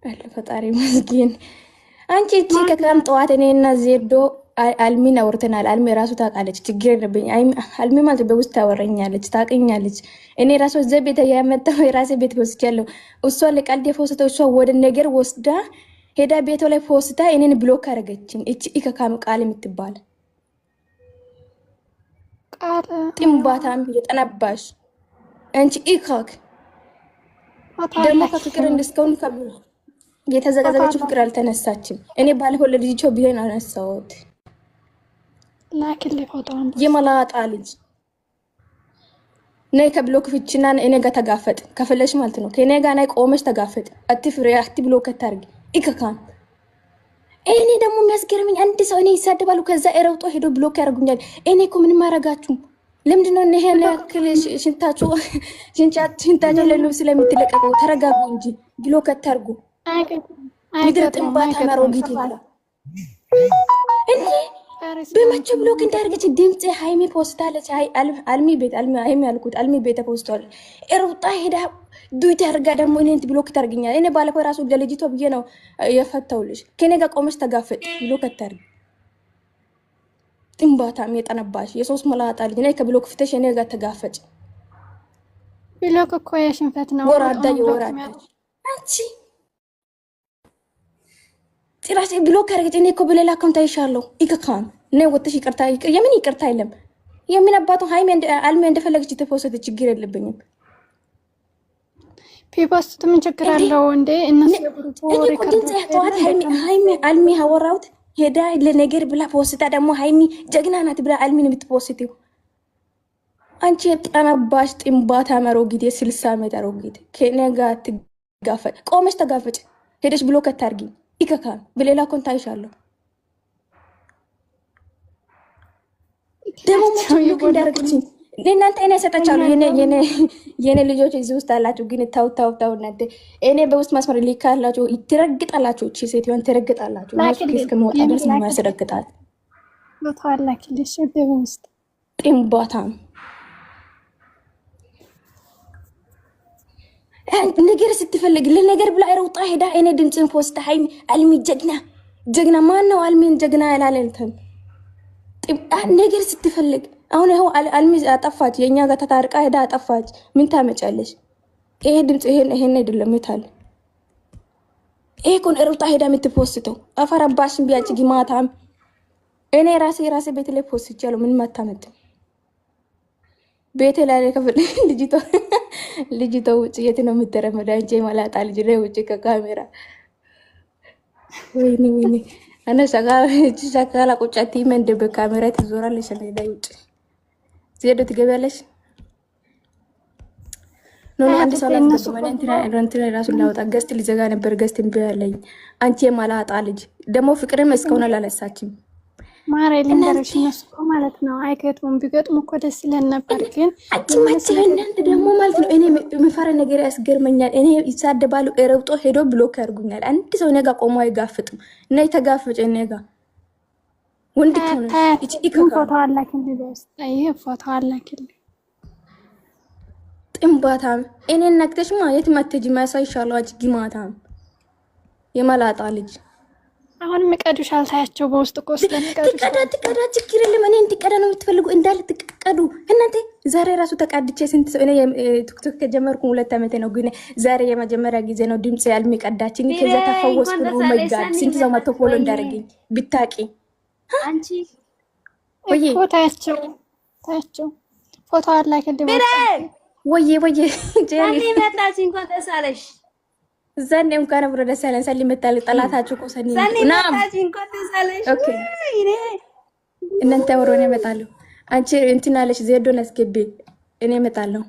አለ ፈጣሪ መስጊን። አንቺ እቺ ማነው? ከቀን ጠዋት እኔና ዜዶ አልሚን አውርተናል። አልሚ ራሱ ታውቃለች፣ ችግር የለብኝ። አልሚ ማለት በውስጥ ታወረኛለች፣ ታውቀኛለች። እኔ ራሱ እዛ ቤት ያመጣው የራሴ ቤት ወስጃለሁ። እሷ ለቀልድ የፎስተው እሷ ወደ ነገር ወስዳ ሄዳ ቤቷ ላይ ፎስታ እኔን ብሎክ አደረገችኝ። እቺ ኢከካም ቃል የምትባል ቃል ጥንባታም የጠነባሽ አንቺ ኢካክ ፎቶ ደግሞ ከፍቅር አላችሁ? እስካሁን ፎቶ የተዘገዘገችው ፍቅር አላችሁ? አልተነሳችም። እኔ ባለፈው ለልጅቸው ቢሆን አነሳሁት። ላኪልኝ ፎቶውን በውስጥ። የመላጣ ልጅ ነይ ከብሎክ ፍችና እኔ ጋር ተጋፈጥ ከፈለሽ ማለት ነው። ከእኔ ጋር ናይ ቆመሽ ተጋፈጥ። አትፍሬ አቲ ብሎክ አታርጊ ኢከካም። እኔ ደግሞ የሚያስገርመኝ አንድ ሰው እኔ ይሳደባሉ፣ ከዛ ኤረውጦ ሄዶ ብሎክ ያደርጉኛል። እኔ እኮ ምንም አረጋችሁም። ለምንድነው እነ ይሄን ያክል ሽንታቸው ለልብ ስለምትለቀቀው? ተረጋጉ እንጂ ብሎክ አታርጉ። ምድር ጥንባት አማሮጊት ይላል እንዴ! በመቼ ብሎክ እንዳደረገች ድምጽ ሃይሚ ፖስታለች። አልሚ ቤት ሃይሚ ያልኩት አልሚ ቤት ፖስታል ሩጣ ሄዳ ዱት ያርጋ ደግሞ እኔን ብሎክ ታርግኛል። እኔ ባለፈው ራሱ ለልጅቷ ብዬ ነው የፈተውልሽ። ከኔ ጋር ቆመሽ ተጋፈጥ ብሎክ አታርግ። ጥንባታም የጠነባሽ የሶስት መላጣ ልጅ ነይ ከብሎክ ፍተሽ እኔ ጋር ተጋፈጭ። ብሎክ እኮ የሽንፈት ነው። ወራዳ የወራዳ አንቺ ጭራሽ ብሎክ አረገች። እኔ እኮ በሌላ አካውንት አይሻለሁ። ይከካም እኔ ወጥሽ ይቅርታ የምን ይቅርታ የለም። የምን አባቱ ሃይሚ አልሚ እንደፈለገች የተፈወሰተ ችግር የለብኝም። ፒፖስት ምን ችግር አለው እንዴ? እነሱ እኔ እኮ ድምጽ ጠዋት ሃይሚ አልሚ አወራሁት ሄዳ ለነገር ብላ ፖስታ ደግሞ ሃይሚ ጀግና ናት ብላ አልሚን የምትፖስትው አንቺ የጠነባሽ ጥንባት አሮጊት የ60 ዓመት አሮጊት ከኔ ጋር ትጋፈጥ። ቆመሽ ተጋፈጭ። ሄደሽ ብሎክ አታርጊ። ይከካል በሌላ ኮንታ አይሻለሁ። ደግሞ ብሎክ እንዳረገችኝ ለእናንተ እኔ ሰጠቻለሁ። የኔ ልጆች እዚህ ውስጥ አላችሁ፣ ግን ታው እናንተ እኔ በውስጥ መስመር ሊካላችሁ ትረግጣላችሁ። እቺ ሴትዮን ትረግጣላችሁ። እስከሚወጣ ድረስ ነው ያስረግጣል። ፎቶ አላኪልሽ በውስጥ ጥንባታም ነገር ስትፈልግ ለነገር ብላ ሩጣ ሄዳ እኔ ድምፅን ፖስታ ሃይሚ አልሚ ጀግና ማን ነው? አልሚን ጀግና ያላለንተን ነገር ስትፈልግ አሁን ይኸው አልሚ አጠፋች። የእኛ ጋር ተታርቃ ሄዳ አጠፋች። ምን ታመጫለሽ? ይሄ ድምፅ ይሄን አይደለም ይታል። ይሄ ኮን ሩጣ ሄዳ የምትፖስተው አፈር አባሽን ቢያጭ ግማታም እኔ ራሴ ቤት ላይ ፖስት ይቻላል። ምንም አታመጥም። ቤቴ ላይ ከፈለ ልጅቷ ውጭ የት ነው የምትረመዳ? እንጂ ማላጣ ልጅ ላይ ውጭ ከካሜራ ወይኔ አነ ሸካላ ቁጫቲ መንደ በካሜራ ትዞራለሽ። ላይ ውጭ ዜዶ ትገቢያለሽ። ኖ አንድ ሰው ላይ እንትና ራሱን ላወጣ ገስት ሊዘጋ ነበር። ገስት እንቢያለኝ አንቺ የማላጣ ልጅ ደግሞ ፍቅርም እስካሁን አላነሳችም። ማሬ ልንገርሽ፣ እነሱ እኮ ማለት ነው አይገጥሙም። ቢገጥሙ እኮ ደስ ይለን ነበር። ግን እናንተ ደግሞ ማለት ነው እኔ የምፈራ ነገር ያስገርመኛል። እኔ ይሳደባሉ፣ ረብጦ ሄዶ ብሎክ ያርጉኛል። አንድ ሰው እኔ ጋ ቆሞ አይጋፍጥም። እና የተጋፈጨ እኔ ጋ ወንድ ፎቶ አላክልኝ በውስጥ። ይሄ ፎቶ አላክልኝ ጥንባታም እኔን ነክተሽማ የትም አትሄጂም። ያሳይሻለሁ አንቺ ግማታም የመላጣ ልጅ። አሁን ምቀዱሻል ታያቸው በውስጥ እኮ ስለምቀዱ ትቀዳ ችግር የለም። እኔ እንድቀዳ ነው የምትፈልጉ እንዳለ ትቀዱ እናንተ። ዛሬ ራሱ ተቃድቼ ስንት ሰው እኔ ቲክቶክ ከጀመርኩ 2 ዓመት ነው፣ ግን ዛሬ የመጀመሪያ ጊዜ ነው ድምጽ ያልሚ ቀዳችኝ። ከዛ ተፈወስኩ። ኦ ማይ ጋድ ስንት ሰው መጥቶ ፎሎ እንዳደረገኝ ብታቂ አንቺ ወይ እኮ ታያቸው ፎቶ አላክልኝ ወይ ጀሪ መጣች እንኳን ተሳለሽ ዘኔ እንኳን አብሮ ደስ ያለን። ሰሊ መጣል ጠላታችሁ እኮ ሰኒ መጣች እንኳን ተሳለሽ። ኦኬ እናንተ አብሮ ነው እመጣለሁ። አንቺ እንትና አለሽ ዜዶን አስገቢ፣ እኔ እመጣለሁ።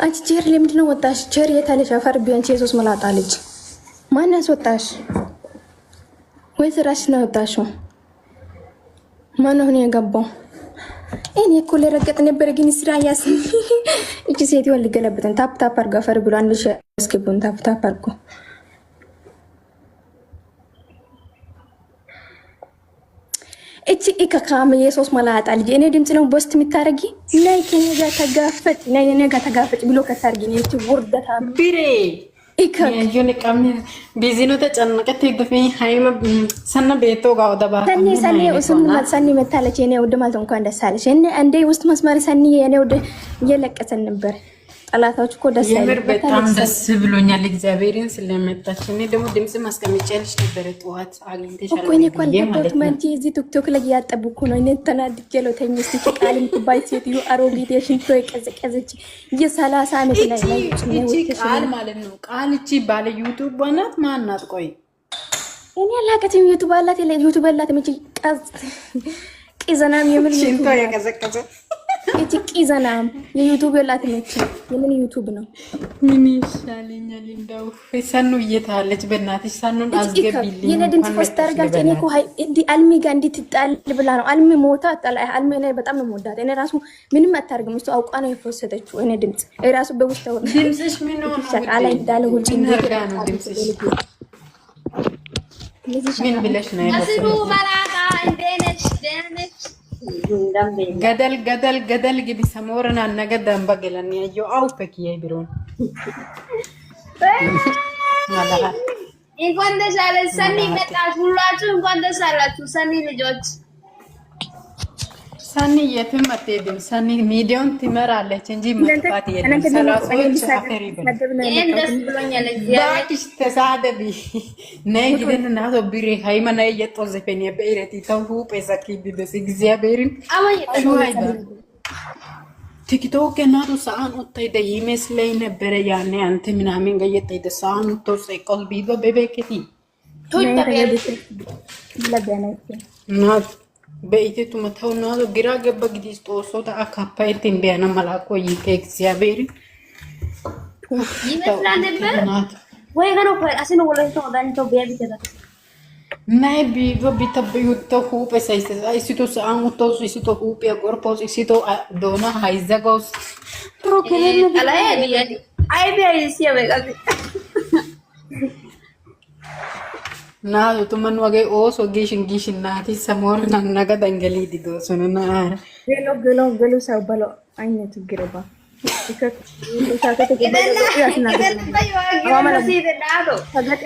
አንቺ ጀሪ ለምንድን ነው ወጣሽ? ጀሪ የታለሽ? አፈር ቢያንቺ የሶስት መላጣ ልጅ ማን ያስወጣሽ? ወይስ ራስሽ ነው ወጣሽው? ማን ነው የገባው? እኔ እኮ ለረገጥ ነበር ግን ስራ ያስ እቺ ሴትዮ ልገለብጥን ታፕ ታፕ አርጋ አፈር ብሎ አንድ ሺህ አስገቡን። ታፕ ታፕ አርጎ እቺ ኢካካም የሶስት መላጣ ልጅ እኔ ድምጽ ነው ቦስት የምታረጊ ናይ ከኔ ጋር ተጋፈጥ ናይ እኔ ጋር ተጋፈጥ ብሎ ከታርጊ ነው እቺ ወርደታ ቢሬ የዩኒ ቀምኒ ቢዚኖ ተጨነቀት ይገፈኝ ሃይማ ሰነ ቤቶ ጋር ወደባ ሰኒ ውስጥ ሰኒ መታለች የኔ ወደ ማለት እንኳን ደስ አለሽ። እኔ አንዴ ውስጥ መስመር ሰኒ የኔ ወደ እየለቀሰን ነበር። ጠላታዎች እኮ ደስ አይልም። በጣም ደስ ብሎኛል እግዚአብሔርን ስለመጣች። እኔ ደግሞ ድምጽ ማስቀመጫልሽ ነበር ጠዋት አግኝተሻል እኮ እኔ ኮንታክት ማንቺ እዚህ ቲክቶክ ላይ ያጠብኩ ነው። እኔ ተናድጄ ነው ተኝስ ቃልም ኩባይ ሴትዮ አሮጊት የሽንቶ የቀዘቀዘች የ30 ዓመት ላይ ነው። እቺ ቃል ማለት ነው። ቃል እቺ ባለ ዩቲዩብ ባናት ማናት? ቆይ እኔ አላቀትም ዩቲዩብ አላት ዩቲዩብ አላት እቺ ቂዘናም የምን ሽንቶ የቀዘቀዘ እቺ ቂዘናም የዩቲዩብ ያላት ነች። የምን ዩቲዩብ ነው? ምን ይሻለኛል? እንደው ሰኑ እየታለች በእናትሽ ሰኑን አስገቢልኝ። የኔ ድምጽ ፖስት አድርጋች። እኔ እኮ እንዲ አልሚ ጋር እንድትጣል ብላ ነው። አልሚ ሞታ አጣላ። አልሚ ላይ በጣም ነው የምወዳት። እኔ ራሱ ምንም አታርግም። እሱ አውቃ ነው የፖስተችው። እኔ ድምጽ ራሱ በውስጥ ተወው። ድምጽሽ ምን ነው? ሻቃላ እንዳለ ሁሉ እንደጋ ነው ድምጽሽ። ምን ብለሽ ነው አስሩ መላጣ እንደነሽ ደነሽ ገደል ገደል ገደል ግቢ ሰሞረና ነገዳን በገለኒ ያዩ አው ፈኪዬ ቢሮን ማላህ እንኳን ደስ አለሽ ሰኒ መጣች። ሁላችሁ እንኳን ደስ አላችሁ ሰኒ ልጆች። ሰኒ የትም አትሄድም። ሰኒ ሚዲያውን ትመራለች እንጂ መጥፋት የለም። ሰላሶች አፈሪ ይሄን ደስ ብሎኛል። ባክሽ ተሳደቢ ነይ ግደን ናቶ ቢሬ ሃይማ ነይ የጦዘፈኝ በኢረቲ ተው ጴሳኪ ቢበስ እግዚአብሔርን ሹሃይዳ ቲክቶክ እናቱ ሰዓን ወጣይደ ይመስለኝ ነበር ያኔ አንተ ምናምን ገየጠይደ ሰዓን ተሰቀል ቢዶ በበከቲ ቶይታ ናት በኢቴቱ መተው ነው ግራ ገባ ግዲስ ጦሶታ አካፓይት እንቢያና መላኮ ይከ እግዚአብሔር ይመስላል ነበር ወይ ገና አሲኑ ወለቶ ዳንቶ ቢያቢተታ ናይ ቢዶ ቢተበዩ ተሁ ጴሳይስ አይሲቶ ሰአን ወጥቶ ሲቶ ሁፒያ ጎርፖስ ሲቶ ዶና ሃይዘጋውስ ፕሮከለነ አላይ አይ ቢያይስ ያበቃ Naado tuman wagay oso gishin naati samor nang naga dangali dito sunana gelo sa balo ayne tugireba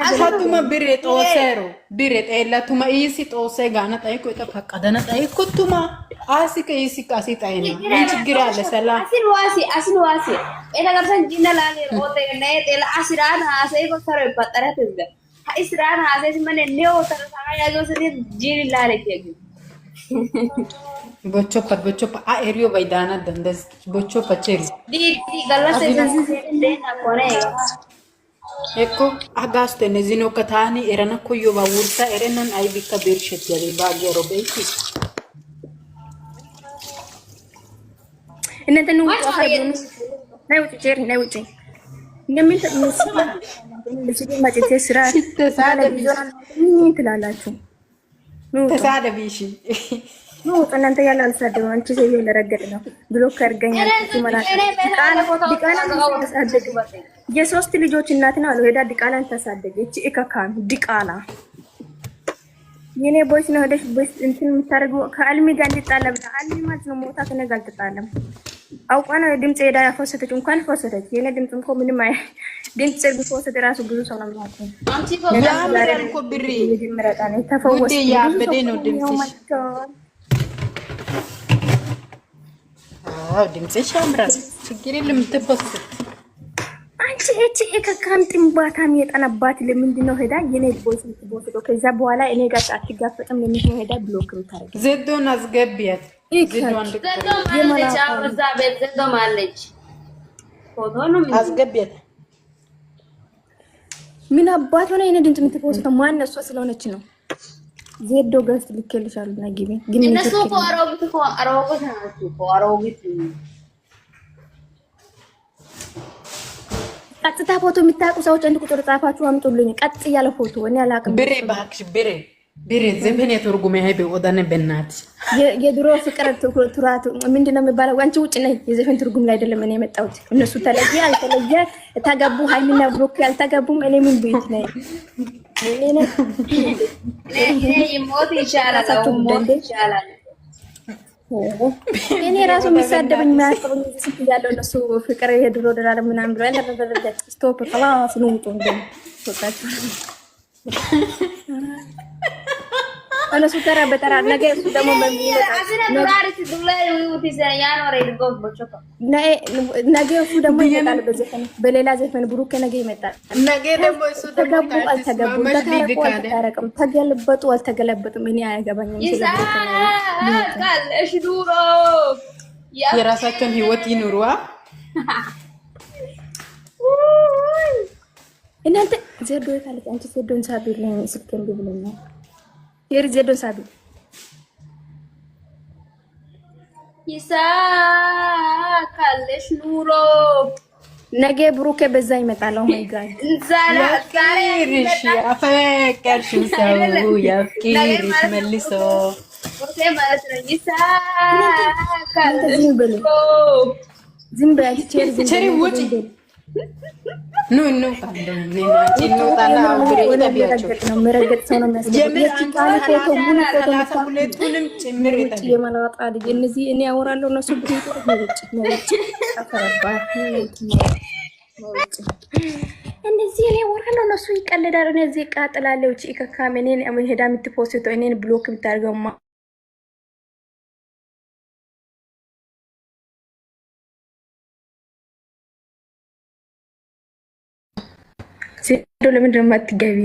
asatuma biret osero biret ella tuma isi tose gana tay ko ita fakadana tay ko tuma asika isi kasi tayna inchigira le sala asin wasi ena garsan jinna lale rote ne tel asiran hase ko sare patara tizda Isran हासे से मैंने ले होता था या जो से जीन ला रखी है बच्चों पर आ एरियो वैदाना दंदस बच्चों पचेरी दी गलत से देना कोरेगा एको agaste nezino katani erana koyo bawurta erenan ay bika birshet yali bagya robeiki እናንተ ነው ነው ጀሪ ነው ጀሪ እንደምን ለዚህ ማጭቴ ስራ ትላላችሁ ተሳደቢሽ ነው እናንተ ያለ አልሳደው አንቺ ሰው ለረገጥ ነው ብሎክ አርገኛል ማለት የሶስት ልጆች እናት ነው አለው ሄዳ ዲቃላን ተሳደገች እከካም ዲቃላ የኔ ቦይስ ነው ሄደሽ ቦይስ እንትን የምታረጉ ከአልሚ ጋር እንድጣለብታ አልሚ ማለት ነው ሞታ ከነጋል ተጣለም አውቃ ነው ድምጽ ሄዳ ያፈሰተች እንኳን ፈሰተች የኔ ድምጽ እንኳን ምንም አይ ድምጽ ቢፈሰተ ራሱ ብዙ ሰው ነው ማለት አንቺ ያምራል እኮ ብሪ ይመረጣ ነው ተፈወስ ያበደ ነው ድምጽሽ አው ድምጽሽ ያምራል ችግር የለም ተፈሰተ አንቺ እቺ ከካም ጥምባታም የጠነባት ለምንድን ነው ሄዳ የኔ ቦይስ ልትቦስዶ ከዛ በኋላ እኔ ጋር አትጋፈጥም ለምን ነው ሄዳ ብሎክ ልታረግ ዘዶን አስገቢያት ዘዶን ዘዶ ማለች ፎቶ ነው አስገቢያት ምን አባት ሆነ የኔ ድምጽ የምትፖስተው ማን ነው? እሷ ስለሆነች ነው። ዜዶ ገስት ልከልሻል ናጊቤ ግን እነሱ አሮጊት ናቸው። ቀጥታ ፎቶ የሚታቁ ሰዎች አንድ ቁጥር ጻፋችሁ አምጡልኝ። ቀጥ ያለ ፎቶ እኔ አላቅም። ብሬ ባክሽ ብሬ ዘመን የተርጉመ ይሄ ወዳነ በእናት የድሮ ፍቅር ቱራቱ ምንድነው የሚባለው? አንቺ ውጭ ነኝ። የዘፈን ትርጉም ላይ አይደለም እኔ የመጣሁት። እነሱ ተለየ አልተለየ ተገቡ፣ ሃይሚና ብሩክ ያልተገቡም እኔ ምን ቤት ነኝ? ሞት ይሻላል። እኔ ራሱ የሚሳደብኝ የሚያቀርብኝ ስት ያለው እነሱ ፍቅር የድሮ ደላለ ምናምን ብሎ ያለበለለ ስቶፕ خلاص ንውጡ እንደምትወጣችሁ እነሱ ተራ በተራ ነገ እሱ ደግሞ ነገ እሱ ደግሞ ይመጣል በሌላ ዘፈን ብሩክ ነገ ይመጣል። ነገ ደግሞ እሱ ተገቡ አልተገቡም ተታረቁ ተገለበጡ አልተገለበጡም እኔ አያገባኝም። የራሳቸውን ህይወት ይኑሩ። እናንተ ዘዶ ካለች አንቺ ዘዶን ሳቢልኝ ስልኬን ብብለኛል የሪ ዘዶን ሳቢ ይሳካልሽ ኑሮ ነገ ብሩኬ በዛ ይመጣል። ኦ ማይ ጋድ ያፍቅርሽ ያፈቅርሽ ሰው ያፍቅርሽ መልሶ ዝም በይ ቸሪ ውጪ ኑ ካንደም ነና ታና አብሬ ተቢያቸው ነው መረገጥ ሰው ነው የሚያስፈልገው። ፎቶ ሙሉ ፎቶ ሁለቱንም ጭምር ይታል የማላጣ ልጅ እነዚህ እኔ አወራለሁ እነሱ ብቻ ነው አፈረባ እነዚህ እኔ አወራለሁ እነሱ ይቀልዳሉ። እነዚህ ቃጥላለሁ እቺ ከካሜኔን ሄዳ የምትፖስተው እኔን ብሎክ ብታርገውማ ሴዶ ለምንድን ነው የማትገቢ?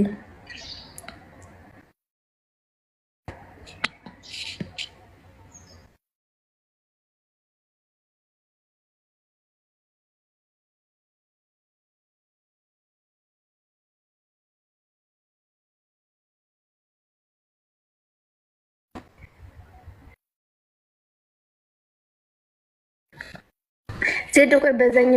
ሴዶ ቆይ በዛኝ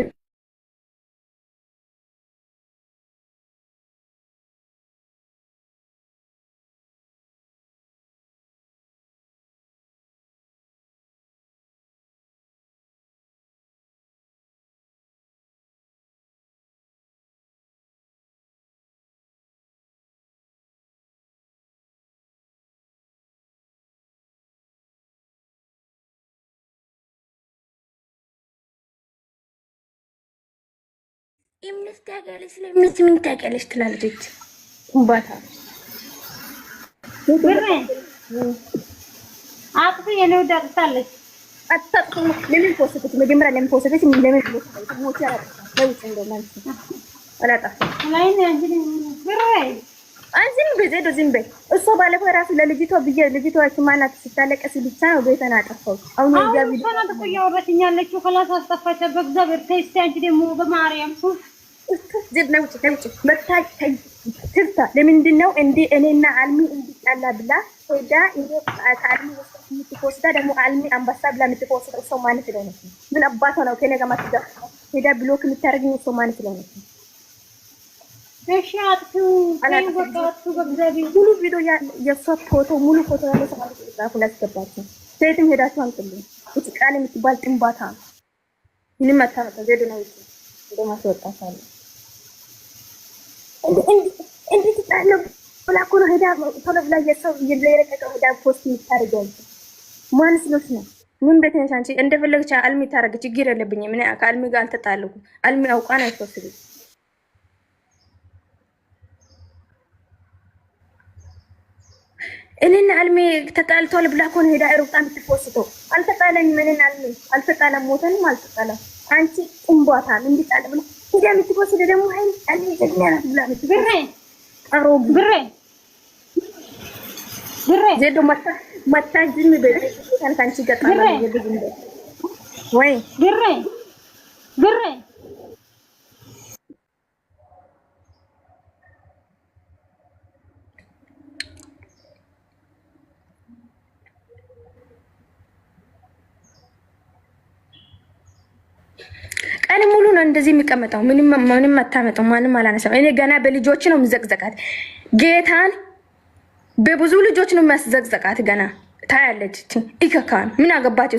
ኢምነስቲ ያጋለች ስለሚት ምን ታውቂያለሽ ትላለች ኩምባታ ብሬ አጥፊ የነው ዳርታለች አጥፋት ለምን ፖስተት መጀመሪያ ለምን ፖስተት ለምን ፖስተት ሞት ያራጣ ለውጥ እንደማንስ አላጣ ላይ ነው እንጂ ብሬ አንዚም በዘዶ ዝምበ እሱ ባለፈው ራሱ ለልጅቷ ብዬ ልጅቷ ማናት ስታለቀስ ብቻ ነው ቤተና አጠፋው። አሁን ያው ቪዲዮ ሰናት እኮ ያወራችኝ ያለችው خلاص አስጠፋች። በእግዚአብሔር ተይስቲ አንቺ ደግሞ በማርያም ዝም ነው ውጪ መታች ትርታ ለምንድን ነው እንዴ እኔና አልሚ እንዲጣላ ብላ ሄዳ እንዴ ከአልሚ ወስጥ የምትፖስታ ደግሞ አልሚ አንበሳ ብላ የምትፖስታ ሰው ማለት ነው። ምን አባቷ ነው ከኔ ጋር ማትጋ ሄዳ ብሎክ የምታረግኝ ሰው ማለት ነው። እሺ አጥቱ በቃቱ በእግዚአብሔር ሙሉ ቪዲዮ የሷ ፎቶ ሙሉ ፎቶ ያለው ሰው ማለት ነው። ሁላስገባችሁ ሴትም ሄዳችሁ አንጥልኝ እቺ ቃል የምትባል ጥንባታ ምንም አታመጣ ዘዴ ነው እቺ እንደማትወጣታለ እንዴ ትጣለው ብላ እኮ ነው ሄዳ ቶሎ ብላ የሰው የለቀቀው ሄዳ ፖስት የምታደርገው ማንስ ነው? ምን በተነሽ አንቺ እንደፈለግሽ አልሚ ታረግ ችግር የለብኝም። ምን ከአልሚ ጋር አልተጣለኩም። አልሚ አውቃ ነው አይወስድም። እኔና አልሚ ተጣልቷል ብላ እኮ ነው ሄዳ ሩጣ የምትፖስተው። አልተጣለኝም። እኔና አልሚ አልተጣለም፣ ሞተንም አልተጣለም። አንቺ ጥንቧታ እንዲጣለ ብላ ሄዳ የምትፖስተው ደግሞ አይ አልሚ ጀግና ናት ብላ ብሬ አሮ ብሬ ዘዶ መታ ዝም በይ ካንቺ ገጣላ ይደግም ወይ ብሬ ቀን ሙሉ ነው ነው እንደዚህ የሚቀመጠው? ምንም አታመጣው። ማንም አላነሳም። እኔ ገና በልጆች ነው የምዘቅዘቃት። ጌታን በብዙ ልጆች ነው የሚያስዘቅዘቃት። ገና ታያለች። ኢከካን ምን አገባቸው?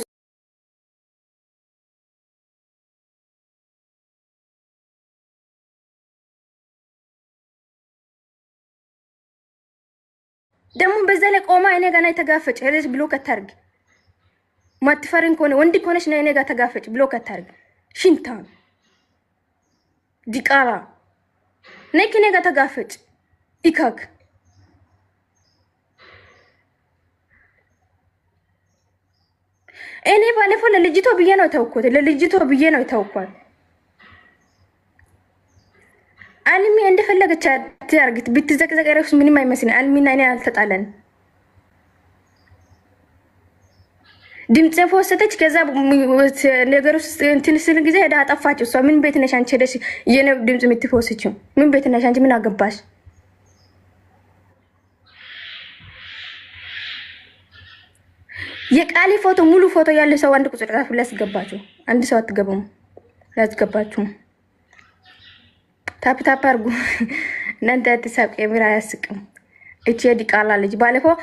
ደግሞ በዛ ላይ ቆማ እኔ ገና የተጋፈጭ ሄደሽ ብሎ ከታርግ ማትፈሪን ከሆነ ወንድ ከሆነሽ ነው እኔ ጋር ተጋፈጭ ብሎ ከታርግ ሽንታን ዲቃላ ነይ ከኔ ጋር ተጋፈጭ ኢካክ እኔ ባለፈው ለልጅቶ ብዬ ነው ተውኩት። ለልጅቶ ብዬ ነው ተውኳት። አልሚ እንደፈለገች አትያርግት ብትዘቅዘቅ ረክስ ምንም አይመስልም። አልሚና እኔ አልተጣለን። ድምጽ ፎሰተች ከዛ ነገር ውስጥ እንትን ስል ጊዜ ሄዳ አጠፋች። እሷ ምን ቤት ነሽ አንቺ ሄደሽ የኔ ድምጽ የምትፎስችው ምን ቤት ነሽ አንቺ? ምን አገባሽ? የቃሊ ፎቶ ሙሉ ፎቶ ያለ ሰው አንድ ቁጥር ጻፍ ላስገባችሁ። አንድ ሰው አትገቡም ላስገባችሁ። ታፕ ታፕ አርጉ እናንተ አትሳቅ። የምራ ያስቅም እቺ ዲቃላ ልጅ ባለፈው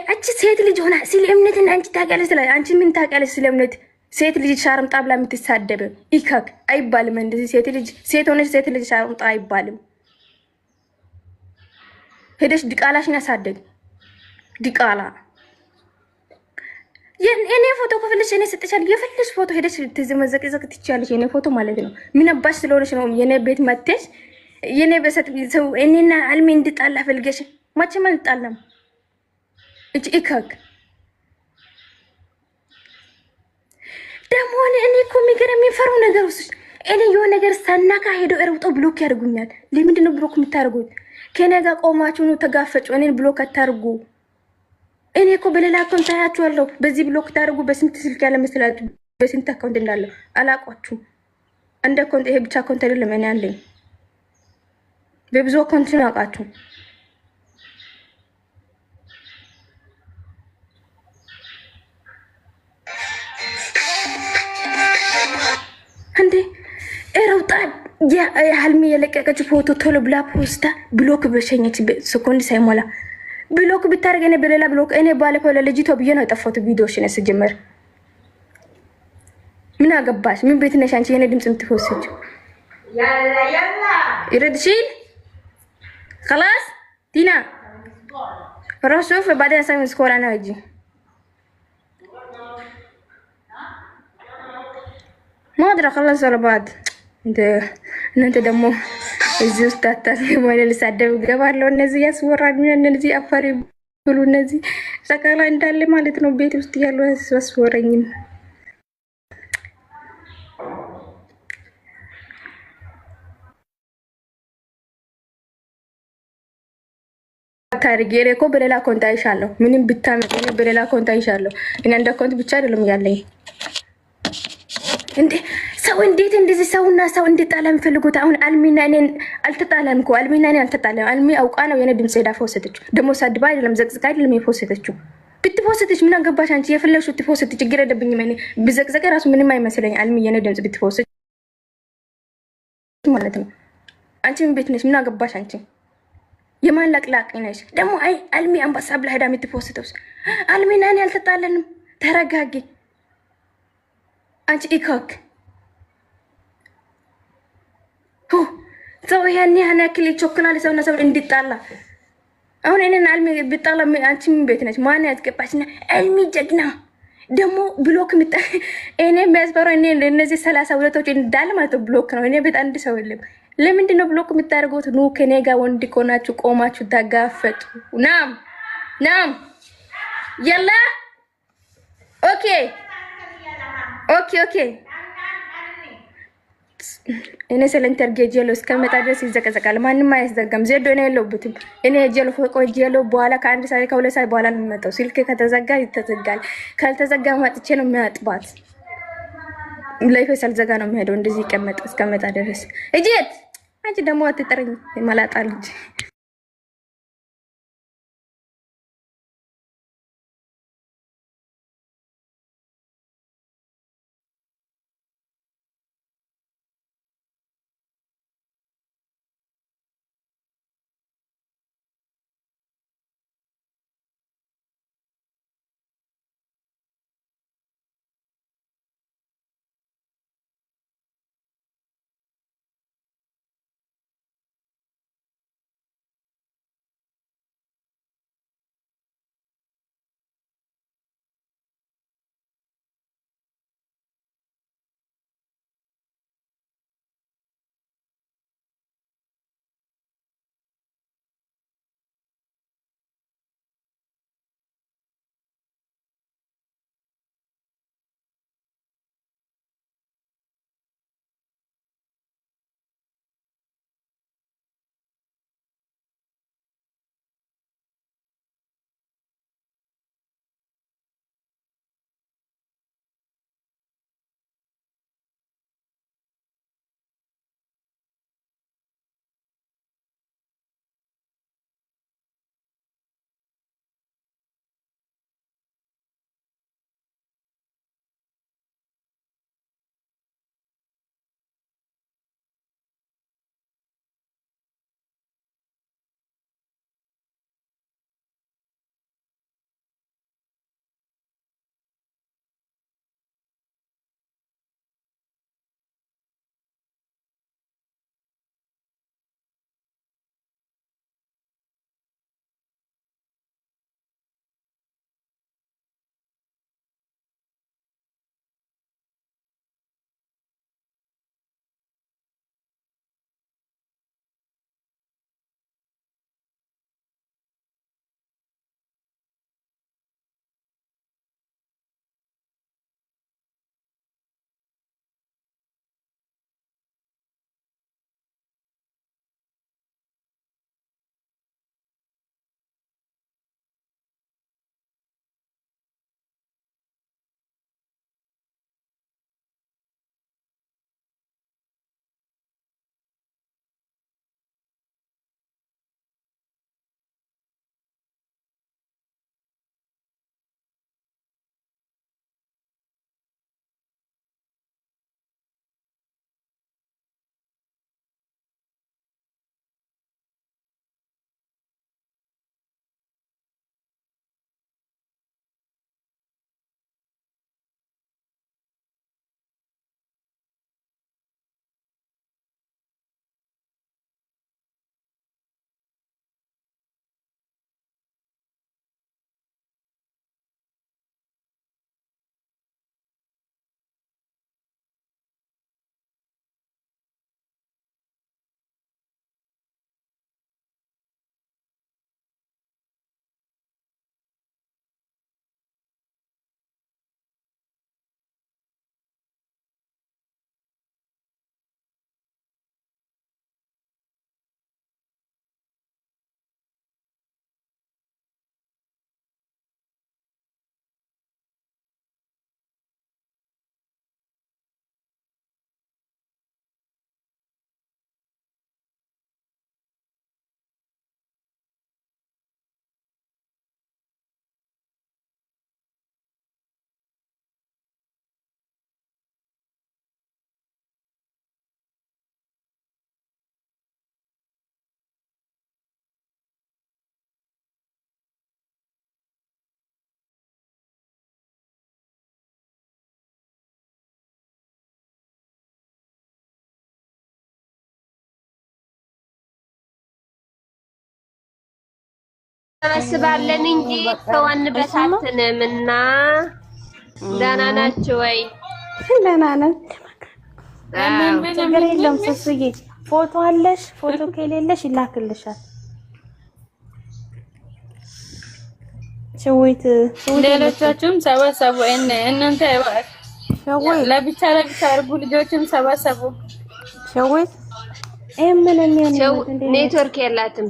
አንቺ ሴት ልጅ ሆና ስለ እምነትን አንቺ ታውቂያለሽ ስለ አንቺ ምን ታውቂያለሽ ስለ እምነት? ሴት ልጅ ሻርምጣ ብላ የምትሳደብ ኢካክ አይባልም። እንደዚህ ሴት ልጅ ሴት ሆነሽ ሴት ልጅ ሻርምጣ አይባልም። ሄደሽ ዲቃላሽን ያሳደግ ዲቃላ የኔ ፎቶ ከፈለሽ እኔ ሰጥቻለሁ። የፈለሽ ፎቶ ሄደሽ ትዘመዘቅዘቅ ትችያለሽ። የኔ ፎቶ ማለት ነው። ምን አባሽ ስለሆነሽ ነው የኔ ቤት መጥተሽ የኔ በሰጥ ሰው እኔና አልሚ እንድጣላ ፈልገሽ? መቼም አልጣላም። እቺ ኢካክ ደግሞ እኔ እኮ የሚገርም የሚፈራው ነገር ውስጥ እኔ የሆነ ነገር ሳናካ ሄዶ እርውጦ ብሎክ ያደርጉኛል። ለምንድን ነው ብሎክ የምታደርጉት? ከኔ ጋር ቆማችሁ ነው ተጋፈጩ። እኔን ብሎክ አታርጉ። እኔ እኮ በሌላ አካውንት አያችኋለሁ። በዚህ ብሎክ ታደርጉ። በስንት ስልክ ያለ መስላችሁ በስንት አካውንት እንዳለው አላውቃችሁም። አንድ አካውንት ይሄ ብቻ አካውንት አይደለም እኔ አለኝ። በብዙ አካውንት ነው አውቃችሁ። እንዴ እረውጣ የሀልሚ የለቀቀች ፎቶ ቶሎ ብላ ፖስታ ብሎክ በሸኘች ሰኮንድ ሳይሞላ ብሎክ ብታረግ እኔ በሌላ ብሎክ እኔ ባለፈው ለልጅቷ ብዬ ነው የጠፋሁት። ቪዲዮሽን ስጀምር ምን አገባሽ? ምን ቤት ነሽ አንቺ? የኔ ድምጽ የምትፎስች ይረድሽል خلاص دينا روح شوف بعدين اسوي سكور انا واجي ما ادري اخلص ولا بعد انت ደግሞ እዚህ ውስጥ አታስገቡ ማለት ልሳደብ ገባለሁ። እነዚህ ያስወራኝ እነዚህ አፋሪ ብሉ እነዚህ ሰካላ እንዳለ ማለት ነው ቤት ውስጥ ያለው ያስወራኝ። ታሪክ የሌኮ በሌላ አካውንት አይሻለሁ። ምንም ብታመጥ እኔ በሌላ አካውንት አይሻለሁ። እኔ አንድ አካውንት ብቻ አይደለም ያለኝ። እንዴ ሰው እንዴት እንደዚህ ሰውና ሰው እንድጣላ የሚፈልጉት? አሁን አልሚና እኔን አልተጣላም እኮ አልሚና እኔ አልተጣላም። አልሚ አውቃ ነው የኔ ድምጽ ሄዳ ፎሰተችው። ደግሞ ሳድባ አይደለም ዘቅዝቃ አይደለም የፎሰተችው። ብትፎሰተች ምን አገባሽ አንቺ? የፈለግሽው ትፎሰት ችግር የለብኝም። እኔ ብዘቅዘቀ ራሱ ምንም አይመስለኝ። አልሚ የኔ ድምጽ ብትፎሰት ማለት ነው። አንቺ ምን ቤት ነሽ? ምን አገባሽ አንቺ? የማን ለቅላቂ ነሽ ደግሞ? አይ አልሚ አንበሳ ብላ ሄዳ የምትፎስተውስ አልሚና እኔ አልተጣላንም። ተረጋጊ አንቺ ኢካክ ሰው ያኔ ያክል ይቾክላል ሰውና ሰው እንዲጣላ። አሁን እኔና አልሚ ብጣላ አንቺ ምን ቤት ነሽ? ማን ያስገባችና አልሚ ጀግና ደግሞ ብሎክ ምጣ እኔ የሚያስፈራው እኔ እነዚህ 32ቶች እንዳለ ማለት ብሎክ ነው። እኔ ቤት አንድ ሰው የለም። ለምንድን ነው ብሎክ የምታደርጉት? ኑ ከኔ ጋር ወንድ ከሆናችሁ ቆማችሁ ተጋፈጡ። ናም ናም የላ ኦኬ ኦኬ ኦኬ እኔ ሰለንተር ጌጀሎ እስከመጣ ድረስ ይዘቀዘቃል። ማንንም አያስዘጋም። ዜዶ እኔ የለሁበትም። እኔ ጄሎ ፎቆጄሎ በኋላ ከአንድ ሰዓት ከሁለት ሰዓት በኋላ ነው የምመጣው። ስልክ ከተዘጋ ይተዘጋል። ካልተዘጋ ማጥቼ ነው የሚያጥባት። ላይፍ ሳልዘጋ ነው የሚሄደው። እንደዚህ ይቀመጥ እስከመጣ ድረስ እጄት አንቺ ደግሞ አትጠረኝ ማላጣ ልጅ እንሰበስባለን እንጂ ሰውን በታትንምና ደህና ናችሁ ወይ? ደህና ነን። ችግር የለም። ሱሱዬ ፎቶ አለሽ? ፎቶ ከሌለሽ ይላክልሻል። ሸዊት ሌሎቻችሁም ሰበሰቡ። እናንተ ለብቻ አርጉ። ልጆችም ሰበሰቡ። ሸዊት ኔትወርክ የላትም።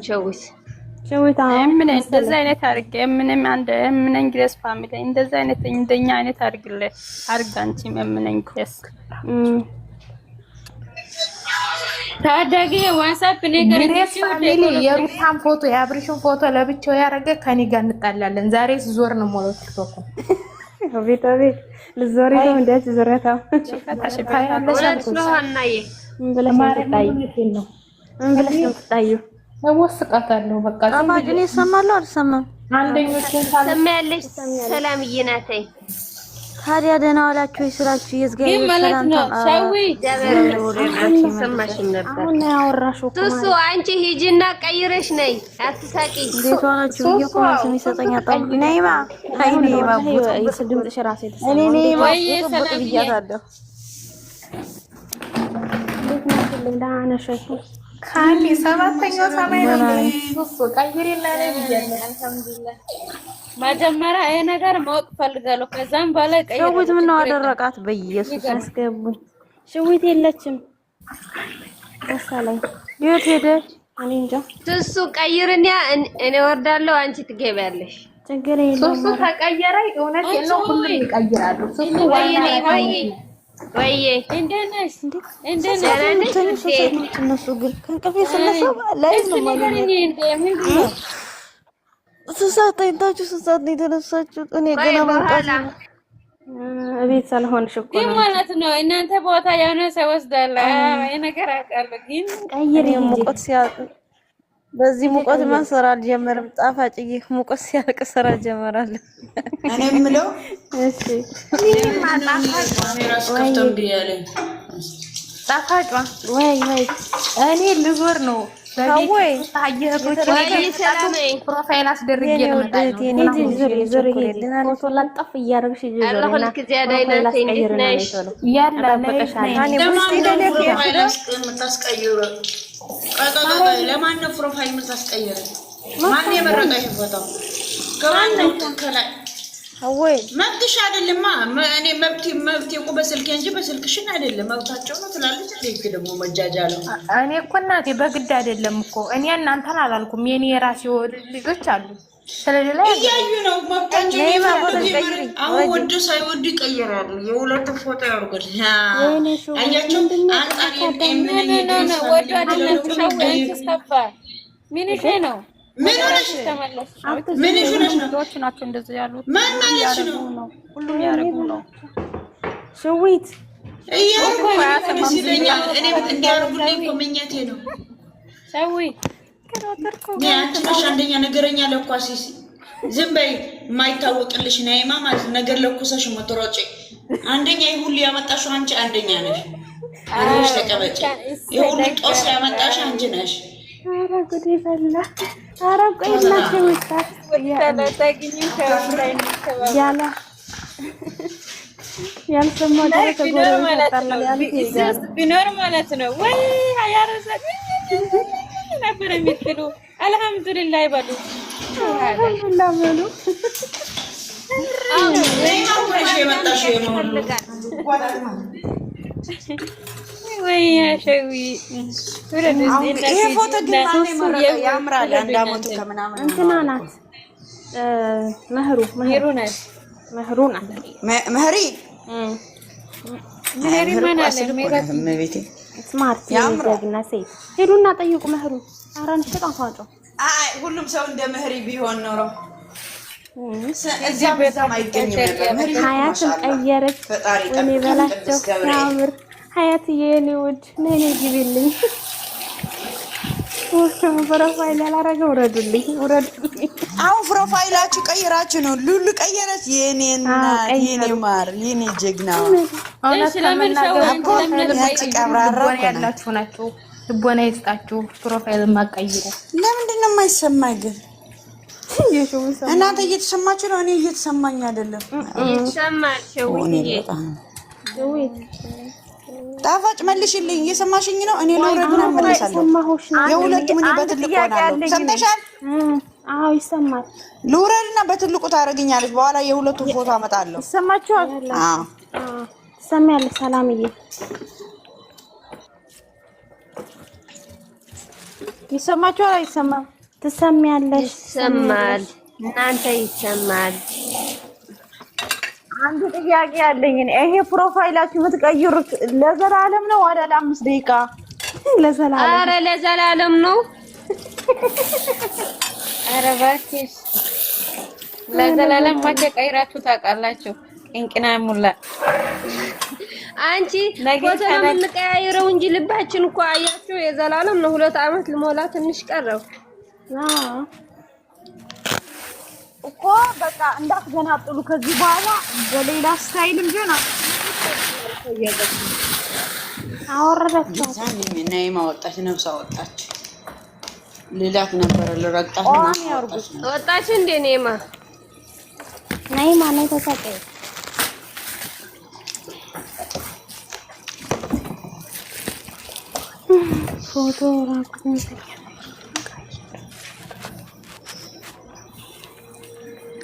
ሸዊት ምን እንደዛ አይነት አርገ ምንም አንድ ምን እንግሊዝ ፋሚሊ እንደዛ አይነት እንደኛ አይነት አርጋንቺ ምን እንግሊዝ ታዳጊ ዋትስአፕ ነገር ፋሚሊ የሩታን ፎቶ የአብሪሽን ፎቶ ለብቻው ያረገ ከኔ ጋር እንጣላለን። ዛሬ ዞር ነው ሞሎ ቲክቶክ ቤት ልዞሪ ነው እንዴት ዞረታ ወስቃታለሁ። በቃ አማግኔ ሰማሉ አልሰማም። አንደኞቹን ሰማያለሽ። ሰላምዬ ናት። ታዲያ ደህና ዋላችሁ ይስራችሁ ይዝገኝ ማለት ነው። ሻዊ ሰማሽም ነበር። አሁን ያወራሽው እኮ ሱሱ አንቺ ሂጂና ቀይረሽ ነይ። አትሳቂ። እንዴት ሆናችሁ? እየቆማችሁ የሚሰጠኝ አጣም ነይማ አይ ነይማ ድምፅሽ ራሴ ተሰማ። እኔ ነይማ ወጥቶ ብያታለሁ። ደህና ነሽ? ካኒ ሰባተኛው ሰማይ ነው። ሱሱ ቀይሪና ነይ ብያለሁ። አልሐምዱሊላህ መጀመሪያ ይሄ ነገር ማወቅ ፈልጋለሁ። ከዛም በላይ ቀይረ ሸዊት ምን ነው አደረቃት? በኢየሱስ አስገቡኝ። ሸዊት የለችም መሰለኝ። የት ሄደች? እኔ እንጃ። ሱሱ ቀይርኛ እኔ ወርዳለሁ፣ አንቺ ትገቢያለሽ። ችግር የለውም። ሱሱ ተቀየረ። እውነት ነው፣ ሁሉም ይቀይራሉ። ሱሱ ወይዬ እንዴት ነሽ? እነሱ ግን ከእንቅልፌ ስነሳ ላይ ነው ማለት ነው። ስንት ተኝታችሁ ስንት ሰዓት ነው የተነሳችሁት? እኔ ገና መንቃት እቤት ሳልሆንሽ እኮ ነው ማለት ነው። እናንተ ቦታ የሆነ ሰው ወስዳለ ነገር አውቃለሁ። ግን ቀይሬ ሙቀት ሲያልቅ በዚህ ሙቀት ማሰራ አልጀመርም። ጣፋጭዬ ሙቀት ሲያልቅ ስራ ጀመራለሁ። እኔ የምለው እሺ ጣፋጯ ወይ እኔ ልዞር ነው ፕሮፋይል አስደርጌ ነው ላጣፍ እያደረግሽ ለማነው ፕሮፋይል የምታስቀይረው? ማን የመረጠ ይሄ ፎቶ? ከማነው ተከላይ መብትሽ አይደለማ። እኔ መብቴ እኮ በስልኬ እንጂ በስልክሽን አይደለም። መብታቸው ነው ትላለች። እንዴት ደግሞ መጃጃለው? እኔ እኮ እናቴ በግድ አይደለም እኮ እኔ እናንተን አላልኩም። የኔ የራሴ ልጆች አሉ። ስለሌላ እያዩ ነው መብታቸው። አሁን ወደ ሳይወዱ ይቀየራሉ። የሁለቱ ፎቶ ያርጉት። አያችሁ አንጣሪ ነው ወደ አይደለም ነው ምን ይሄ ነው? ምን ሆነሽ ተመለስ። ምን ሆነሽ ነው? ልጆች ናቸው እንደዚህ ያሉት። ማን ማለት ነው? ሁሉም ያረጉ ነው። ሸዊት እኔ እንዲያርጉልኝ እኮ ምኞቴ ነው። ሸዊት አንቺ ነሽ አንደኛ ነገረኛ ለኳሲስ። ዝም በይ የማይታወቅልሽ ናይማ ማለት ነገር ለኩሰሽ የምትሮጪ አንደኛ ይሁሉ ያመጣሽው አንቺ አንደኛ ነሽ። አሬሽ ተቀበጪ። ይሁሉ ጦስ ያመጣሽ አንቺ ነሽ። ኧረ ጉዴ ፈላ። ኧረ ቆይ እናቴ ወጣት ያለ ያልሰማ ቢኖር ማለት ነው ወይ ያረዘቅ ነበር የሚጥሉ አልሐምዱሊላህ ይበሉ። አልሐምዱሊላህ በሉ። ወይ ሸዊ ይሄ ፎቶ ግን ያምራል። አንድ አመቱ ከምናምን እንትና ናት መህሩ ናት። መህሪ ማን አለ መቤቴ ስማርት የጀግና ሴት ሄዱና ጠይቁ መህሩ። አራን ተጣፋጮ ሁሉም ሰው እንደ መህሪ ቢሆን ኖሮ እዚያ በዛም አይገኝም ነበር። ሀያትን ቀየረች። ወኔ በላቸው ሲያምር ሀያት የኔ ውድ ነኔ ግቢልኝ። ፕሮፋይል ያላረገ ውረዱልኝ። አሁን ፕሮፋይላችሁ ቀይራችሁ ነው። ሉሉ ቀየረች። የኔ እናት፣ የኔ ማር፣ የኔ ጀግና ቀብራራ ያላችሁ ናችሁ። ልቦና ይስጣችሁ። ፕሮፋይል ማቀይሩ ለምንድን ነው የማይሰማኝ ግን? እናንተ እየተሰማችሁ ነው? እኔ እየተሰማኝ አይደለም። ይሰማል። ጣፋጭ መልሽልኝ። እየሰማሽኝ ነው? እኔ ልውረድ ነው መልሳለሁ። የሁለቱም እኔ በትልቁ ሆናለሁ። ሰምተሻል? አዎ ይሰማል። ልውረድና በትልቁ ታረግኛለች። በኋላ የሁለቱም ፎቶ አመጣለሁ። ይሰማችኋል? አዎ ትሰሚያለሽ ሰላምዬ? ይሰማችኋል? አይሰማም? ትሰሚያለሽ? ይሰማል። እናንተ ይሰማል። አንድ ጥያቄ አለኝ። ይሄ ፕሮፋይላችሁ የምትቀይሩት ለዘላለም ነው ወደ ለ5 ደቂቃ? ለዘላለም። አረ ለዘላለም ነው። ኧረ እባክሽ ለዘላለም መቼ ቀይራችሁ ታውቃላችሁ? ቅንቅና ሙላ አንቺ ፎቶ ነው የምንቀያይረው እንጂ ልባችን እኮ አያችሁ የዘላለም ነው። 2 አመት ልሞላ ትንሽ ቀረው እኮ በቃ እንዳትገናጥሉ ከዚህ በኋላ በሌላ ስታይልም ቢሆን አወረዳችሁ። ነይማ ወጣች፣ ነፍስ አወጣች። ልላት ነበረ ልረግጣት ነው። ወጣች እንዴ? ነይማ ነይ ተሰቀይ። ፎቶ ራቁን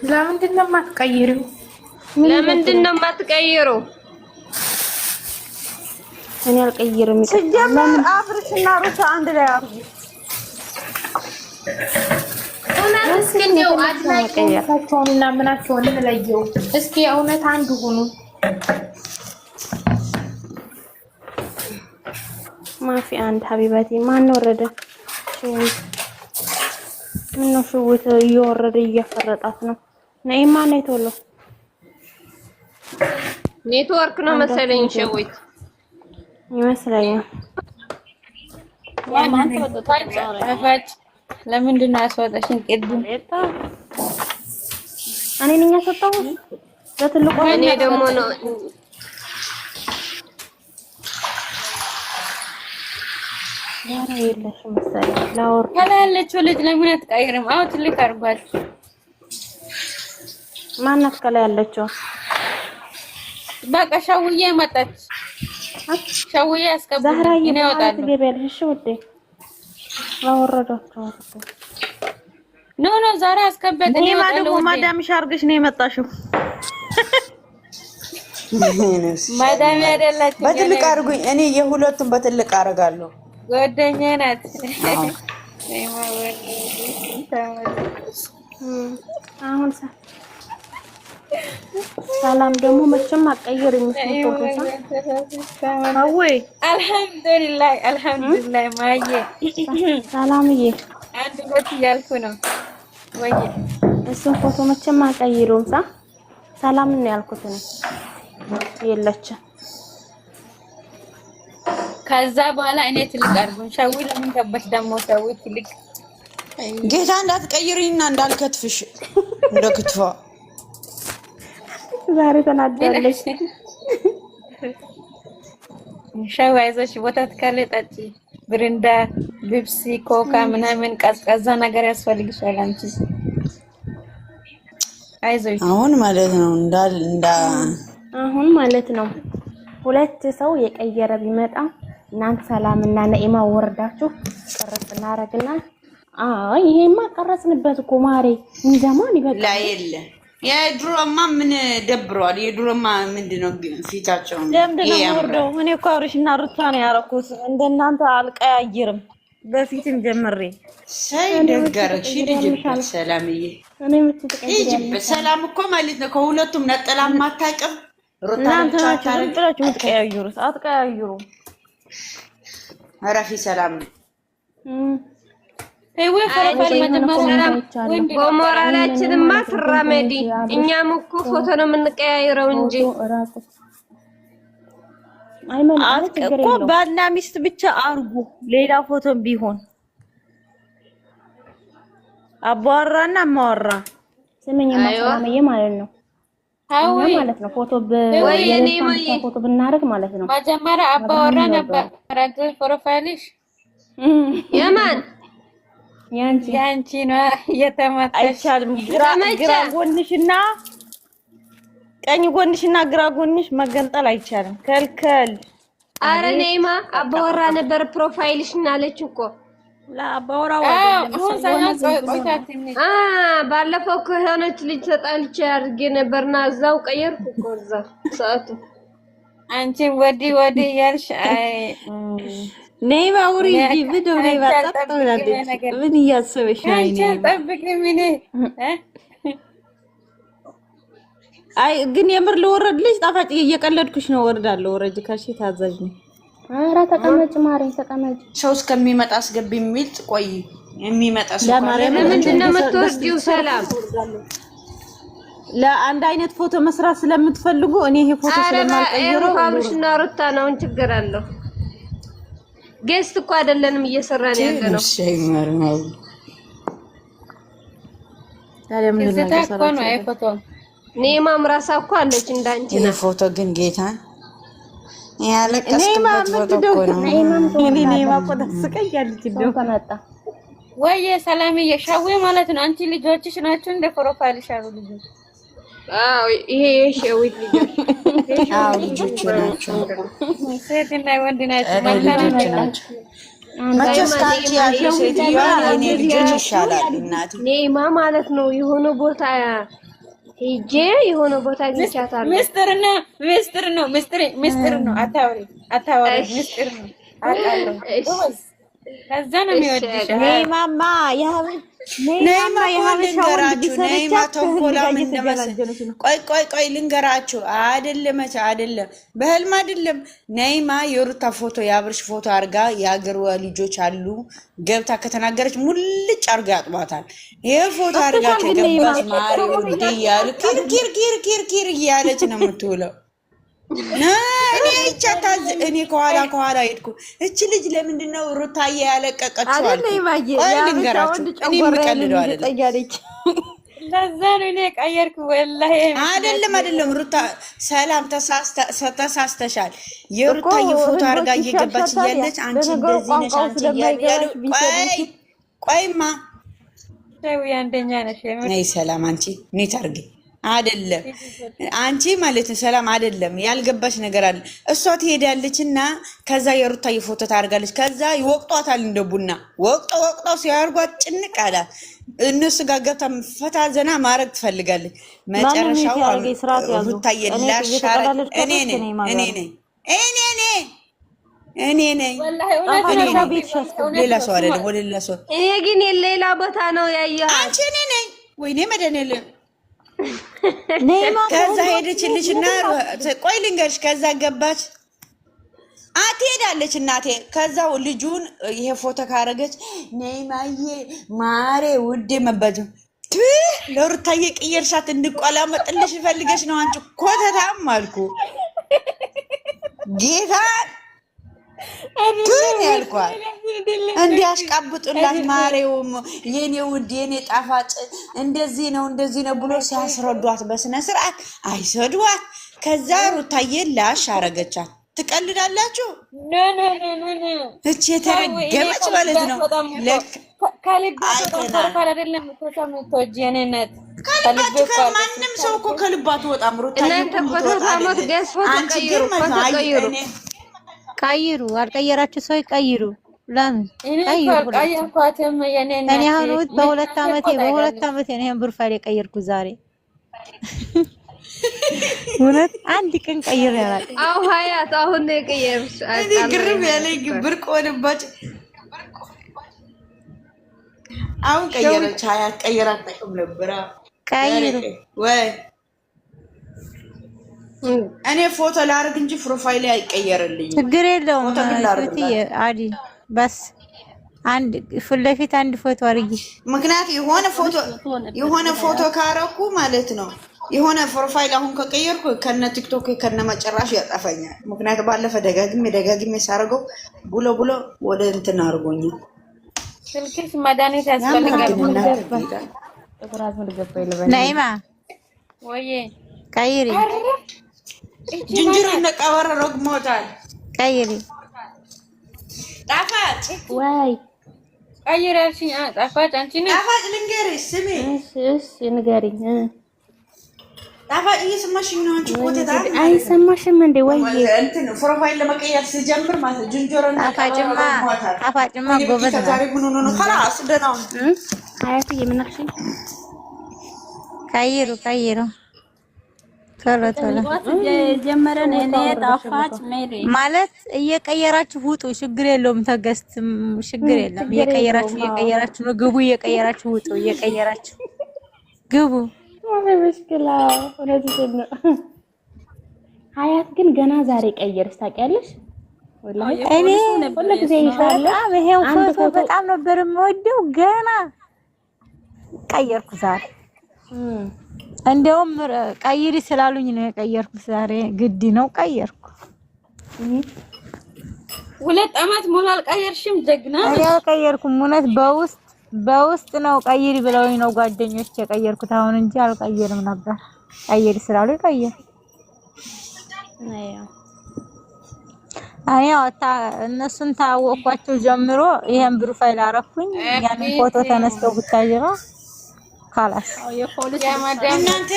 ለምንድን ነው የማትቀይሪው? ለምንድን ነው የማትቀይረው? እኔ አልቀይርም። ሲጀመር አብርሽና ሩታ አንድ ላይ አርጉ። እስኪ እንደው አድናቂዎቻቸውንና ምናቸውን እንለየው። እስኪ እውነት አንድ ሁኑ። ማፊ አንድ ሀቢባቴ ማን ወረደ? ምን ነው ሽውት እየወረደ እያፈረጣት ነው። ነይማ ነይ ቶሎ። ኔትወርክ ነው መሰለኝ ሸዊት ይመስለኛል። ለምንድን ነው ያስወጣሽን? ቅድም እኔ ነኝ ያስወጣው በትልቁ። እኔ ደግሞ ነው ያራ የለሽም መሰለኝ። ላወር ከላለችው ልጅ ለምን አትቀይርም? አዎ ትልቅ አርጓል። ማናት ከላይ ያለችው? በቃ ሸውዬ መጣች። ሸውዬ አስገቡ። ዛህራዬ እኔ እወጣለሁ። ትገቢያለሽ? እሺ ውዴ አወረዳችሁ። ኖ ዛሬ አስገበት። እኔ ደግሞ ማዳምሽ አርገሽ ነው የመጣሽው። ማዳም አይደለች። በትልቅ አርጉኝ። እኔ የሁለቱም በትልቅ አረጋለሁ። ጓደኛዬ ናት። አሁን ሰላም ደግሞ መቼም አትቀይሪም። አወይ አልሐምዱሊላህ ማየ ሰላምዬ አንድ ወጥ እያልኩ ነው ወይ እሱን ፎቶ መቼም አትቀይሪውም። ሰላም ነው ያልኩት ነው የለችም። ከዛ በኋላ እኔ ትልቅ አድርጉኝ። ሸዊ ለምን ገባሽ ደግሞ? ሸዊ ትልቅ ጌታ እንዳትቀይሪኝና እንዳልከትፍሽ እንደ ክትፋ ዛሬ ተናደለች። ሸዊ አይዞሽ፣ ወተት ካለ ጠጪ፣ ብርንዳ፣ ቢፕሲ፣ ኮካ ምናምን ቀዝቃዛ ነገር ያስፈልግሻል አንቺ። አይዞሽ አሁን ማለት ነው አሁን ማለት ነው ሁለት ሰው የቀየረ ቢመጣ እናንተ ሰላምና ነኢማ ወርዳችሁ ቀረጽ እናረግና ይሄማ ቀረጽንበት እኮ ማሬ እንዘማን ይበቃ ላይ የለ የድሮማ ምን ደብሯል? የድሮማ ምንድነው ፊታቸው ለምንድነው ወርደው? እኔ እኮ አብርሽና ሩታ ነው ያረኩት። እንደናንተ አልቀያይርም። በፊትም ጀምሬ ሳይደገረሽ ልጅ ሰላምዬ እኔ ምትጥቀይበት ሰላም እኮ ማለት ነው ከሁለቱም ነጠላ ማታቀም ሩታ ብቻችሁ ትቀያይሩት። አትቀያይሩ። አራፊ ሰላም በሞራላችንማ ትራመዲ። እኛም እኮ ፎቶ ነው የምንቀያይረው እንጂ እኮ ባልና ሚስት ብቻ አርጉ። ሌላ ፎቶም ቢሆን አባወራና ማወራ ስምኝ ማሰላመዬ ማለት ነው። ማለት ነው ፎቶ ፎቶ ብናረግ ማለት ነው። መጀመሪያ አባወራ ነበር ፕሮፋይልሽ የማን ያንቺ ነው የተመታሽ። አይቻልም። ግራ ጎንሽና ቀኝ ጎንሽና ግራ ጎንሽ መገንጠል አይቻልም። ከልከል። አረ ነይማ አባወራ ነበር ፕሮፋይልሽን አለች እኮ ለአባወራው ባለፈው ከሆነች ልጅ ተጣልቼ አድርጌ ነበርና እዛው ቀየርኩ እኮ እዛው ሰዓቱ አንቺ ወዲ ያልሽ ነይማ ውሪ እንጂ ቪዲዮ ላይ ባጣጣውላለች። ምን እያሰበሽ ነው? አይ ግን የምር ልወረድልሽ ጣፋጭ እየቀለድኩሽ ነው። ወርዳለሁ። ወረጅ ካሽ ታዛዥ ነው። ኧረ ተቀመጭ ማሬ ተቀመጭ። ሰው እስከሚመጣ አስገቢ የሚል ቆይ የሚመጣ ሰው ለማርያም ምንድን ነው የምትወስጂው? ሰላም ለአንድ አይነት ፎቶ መስራት ስለምትፈልጉ እኔ ይሄ ፎቶ ስለማልቀይረው አብርሽና ሩታ ነው ችግር አለው። ጌስት እኮ አይደለንም እየሰራን ያለነው። እሺ ማርማው ታዲያ ምን ነው ፎቶ ኔማም ራሳ እኮ አለች እንዳንቺ ነው። ይሄ ፎቶ ግን ጌታ ያለቀስኩበት ፎቶ እኮ ነው። ኔማ እኮ ተስቀያለች እንደው ከመጣ ወይ ሰላምዬ ሻዌ ማለት ነው። አንቺ ልጆችሽ ናቸው እንደ ፕሮፋይልሽ አሉ ልጆች። አዎ ይሄ ሸዊት ልጆች አዎ ልጆች ናቸው። ሴትና ወንድ ናቸው ማለት ነው። መቼስ ካንቺ ያለው ሴትዮዋ የኔ ልጆች ይሻላል እናቴ። ኔማ ማለት ነው የሆነ ቦታ ሂጄ የሆነ ቦታ ግንቻታለሁ። ሚስጥር ነው። አታውሪ ሚስጥር ነው አውቃለሁ። ከዛ ነው የሚወድሽ ነይማማ ነይማ ተንኮላ ምን እንደመሰለሽ። ቆይ ልንገራችሁ። አይደለም በህልም አይደለም። ነይማ የሩታ ፎቶ የአብርሽ ፎቶ አርጋ የአገር ልጆች አሉ ገብታ ከተናገረች ሙልጭ አርጋ ያጥባታል። ይሄ ፎቶ አርጋ ከገባች ማሪ ውድ እያሉ ኪር እያለች ነው የምትውለው። እኔ አይቻታዝ እኔ ከኋላ ሄድኩ። እቺ ልጅ ለምንድን ነው ሩታዬ ያለቀቀችው? ቆይ ልንገራችሁ። እኔ የምቀልደው አይደለም። ለዛ ነው እኔ ቀየርኩ። ወላሂ አይደለም ሩታ ሰላም ተሳስተሻል። የሩታዬ ፎቶ አርጋ እየገባች እያለች አንቺ እንደዚህ ነሽ አንቺ እያሉ ቆይማ አንደኛ ነሽ። ነይ ሰላም አንቺ ነይ ታርጊ አይደለም አንቺ ማለት ነው። ሰላም አይደለም ያልገባሽ ነገር አለ። እሷ ትሄዳለችና ከዛ የሩታዬ ፎቶ ታርጋለች። ከዛ ይወቅጧታል እንደ ቡና ወቅጣው ሲያርጓት ጭንቅ አለ። እነሱ ጋር ገብታ ፈታ ዘና ማድረግ ትፈልጋለች። መጨረሻው ሩታዬ ላሻረ እኔ ነኝ ሌላ ሰው አይደለም። ወደ ሌላ ሰው እኔ ግን ሌላ ቦታ ነው ያየኸው አንቺ እኔ ነኝ ወይኔ መድኃኒዓለም ከዛ ሄደችልሽና ቆይ ልንገርሽ። ከዛ ገባች ትሄዳለች እናቴ። ከዛው ልጁን ይሄ ፎቶ ካረገች ነይማዬ ማሬ ውዴ መባጁ ለሩታዬ ቅየርሻት እንድቆላመጥልሽ ፈልገሽ ነው አንቺ ኮተታም አልኩ ጌታ ቱን ያልኳል እንዲያሽቃብጡላት ማሬውም የኔ ውድ የኔ ጣፋጭ እንደዚህ ነው ብሎ ሲያስረዷት በስነ ስርዓት አይሰድዋት። ከዛ ሩታዬ ላሽ አረገቻት። ትቀልዳላችሁ? እቺ የተረገመች ማለት ነው። ማንም ሰው እኮ ከልባቱ ወጣም ሩታዬ ቀይሩ አልቀየራችሁ ሰው ይቀይሩ። ለምን ቀይሩ? እኔ አሁን በሁለት ዓመቴ ነው ፕሮፋይል የቀየርኩት ዛሬ። እውነት አንድ ቀን ቀይር ያላል። ሀያት አሁን ነው የቀየርሽ። እኔ ግርም ያለኝ ብርቅ ሆነባችሁ። አሁን ቀየረች። ሀያት ቀየራት ጠቅም ነበር። ቀይሩ ወይ እኔ ፎቶ ላርግ እንጂ ፕሮፋይል አይቀየርልኝ። ችግር የለውም አዲ በስ አንድ ፊት ለፊት አንድ ፎቶ አርጊ። ምክንያት የሆነ ፎቶ ካረኩ ማለት ነው የሆነ ፕሮፋይል አሁን ከቀየርኩ ከነ ቲክቶክ ከነ መጨራሽ ያጠፋኛል። ምክንያት ባለፈ ደጋግሜ ሳረገው ብሎ ወደ እንትን አርጎኛል። ስልክሽ መድኃኒት ያስፈልጋል። ነይማ ወይ ቀይሪ ጅንጅሩ ነቀወረ ረግሞታል። ቀይሪ ጣፋጭ ወይ ቀይር ያልሽኝ ጣፋጭ አንቺ ነሽ። ጣፋጭ ልንገርሽ ስሚ። እሺ ንገሪኝ። ጣፋጭ እየሰማሽኝ ነው አንቺ? ኮቴታ አይሰማሽም እንዴ? ወይ እንትን ፕሮፋይል ለመቀየር ስጀምር ማለት ጅንጆሮና ጣፋጭማ ጎበዝ ነው። ዛሬ ምን ሆኖ ነው? خلاص ደናው አያት የምናክሽኝ ቀይሩ ቶሎ ጀመረን። እኔ ጣፋጭ ሜሪ ማለት እየቀየራችሁ ውጡ፣ ችግር የለውም። ተገስትም ችግር የለም። እየቀየራችሁ ነው። ግቡ፣ እየቀየራችሁ ውጡ፣ እየቀየራችሁ ግቡ። ሙሽኪላ ወለዚህ ነው። ሀያት ግን ገና ዛሬ ቀየርሽ ታውቂያለሽ? ወላሂ እኔ ሁሉ ጊዜ ይሻላል። ይሄው ፎቶ በጣም ነበር የምወደው። ገና ቀየርኩ ዛሬ። እንደውም ቀይሪ ስላሉኝ ነው የቀየርኩት ዛሬ። ግድ ነው ቀየርኩ። 2 አመት ሙሉ አልቀየርሽም? ጀግና እኔ አልቀየርኩም። እውነት በውስጥ ነው ቀይሪ ብለውኝ ነው ጓደኞች የቀየርኩት አሁን እንጂ አልቀየርም ነበር። ቀይሪ ስላሉኝ ቀየር። አይ እነሱን ታወቋቸው ጀምሮ ይሄን ፕሮፋይል አረኩኝ። ያንን ፎቶ ተነስተው ብታጅራ خلاص እናንተ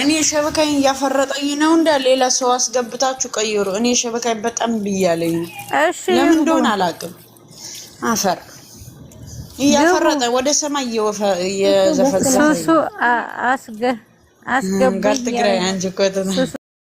እኔ ሸበካኝ እያፈረጠኝ ነው እንደ ሌላ ሰው አስገብታችሁ ቀይሩ። እኔ ሸበካኝ በጣም ብያለኝ። እሺ ለምን እንደሆነ አላውቅም። አፈር እያፈረጠ ወደ ሰማይ እየዘፈዘፈ ሱሱ አስገብ ጋር ትግራይ አንቺ እኮ